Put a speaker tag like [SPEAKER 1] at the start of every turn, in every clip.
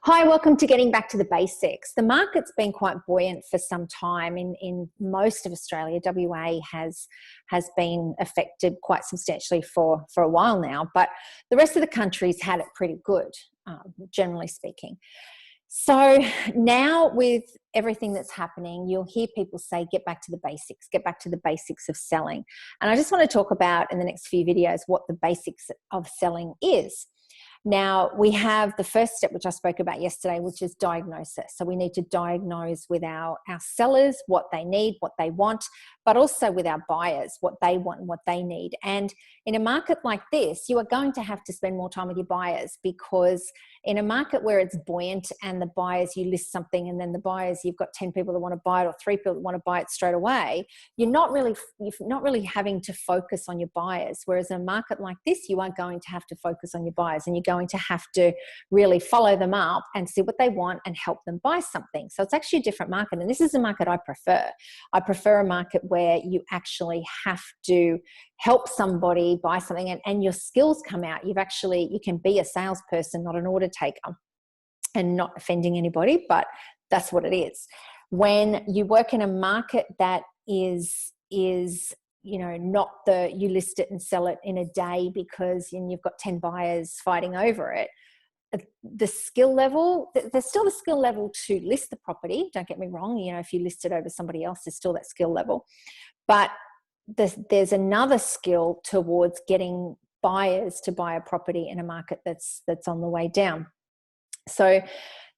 [SPEAKER 1] Hi, welcome to Getting Back to the Basics. The market's been quite buoyant for some time in most of Australia. WA has been affected quite substantially for a while now, but the rest of the country's had it pretty good, generally speaking. So now with everything that's happening, you'll hear people say, get back to the basics of selling. And I just want to talk about in the next few videos what the basics of selling is. Now, we have the first step, which I spoke about yesterday, which is diagnosis. So we need to diagnose with our sellers what they need, what they want, but also with our buyers what they want and what they need. And in a market like this, you are going to have to spend more time with your buyers, because in a market where it's buoyant and the buyers, you list something and then the buyers, you've got 10 people that want to buy it or 3 people that want to buy it straight away, you're not really having to focus on your buyers. Whereas in a market like this, you are going to have to focus on your buyers, and you're going to have to really follow them up and see what they want and help them buy something. So it's actually a different market, and this is a market I prefer. I prefer a market where you actually have to help somebody buy something and your skills come out. You can be a salesperson, not an order taker, and not offending anybody, but that's what it is. When you work in a market that is not you list it and sell it in a day because you've got 10 buyers fighting over it, the skill level, there's still the skill level to list the property. Don't get me wrong. If you list it over somebody else, there's still that skill level. But there's another skill towards getting buyers to buy a property in a market that's on the way down. So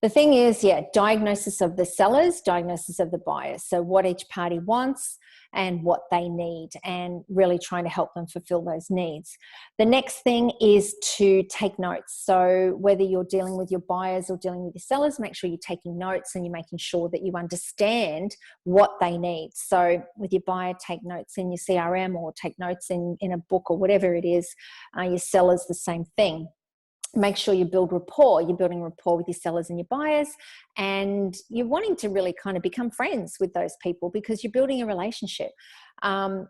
[SPEAKER 1] the thing is, diagnosis of the sellers, diagnosis of the buyers. So what each party wants and what they need, and really trying to help them fulfill those needs. The next thing is to take notes. So whether you're dealing with your buyers or dealing with your sellers, make sure you're taking notes and you're making sure that you understand what they need. So with your buyer, take notes in your CRM or take notes in a book or whatever it is. Your sellers, the same thing. Make sure you build rapport. You're building rapport with your sellers and your buyers, and you're wanting to really kind of become friends with those people because you're building a relationship.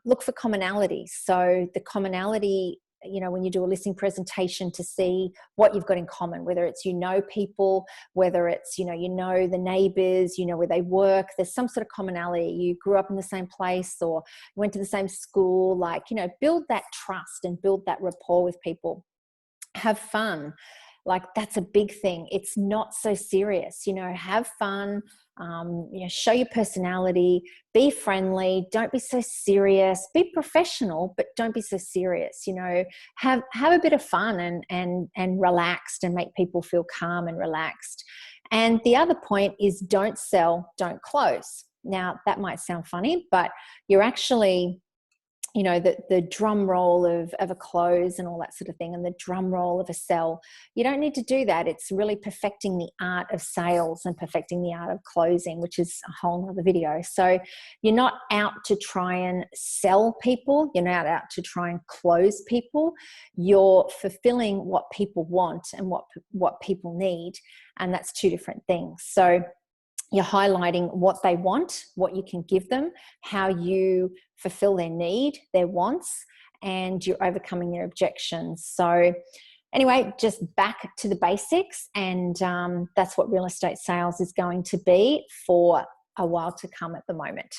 [SPEAKER 1] Look for commonality. So the commonality, when you do a listing presentation, to see what you've got in common, whether it's people, whether it's the neighbors, where they work, there's some sort of commonality. You grew up in the same place or went to the same school, build that trust and build that rapport with people. Have fun. That's a big thing. It's not so serious. Have fun. Show your personality. Be friendly. Don't be so serious. Be professional, but don't be so serious. Have a bit of fun and relaxed, and make people feel calm and relaxed. And the other point is, don't sell, don't close. Now that might sound funny, but you're actually the drum roll of a close and all that sort of thing, and the drum roll of a sell. You don't need to do that. It's really perfecting the art of sales and perfecting the art of closing, which is a whole other video. So you're not out to try and sell people. You're not out to try and close people. You're fulfilling what people want and what people need. And that's two different things. So you're highlighting what they want, what you can give them, how you fulfill their need, their wants, and you're overcoming their objections. So anyway, just back to the basics, and that's what real estate sales is going to be for a while to come at the moment.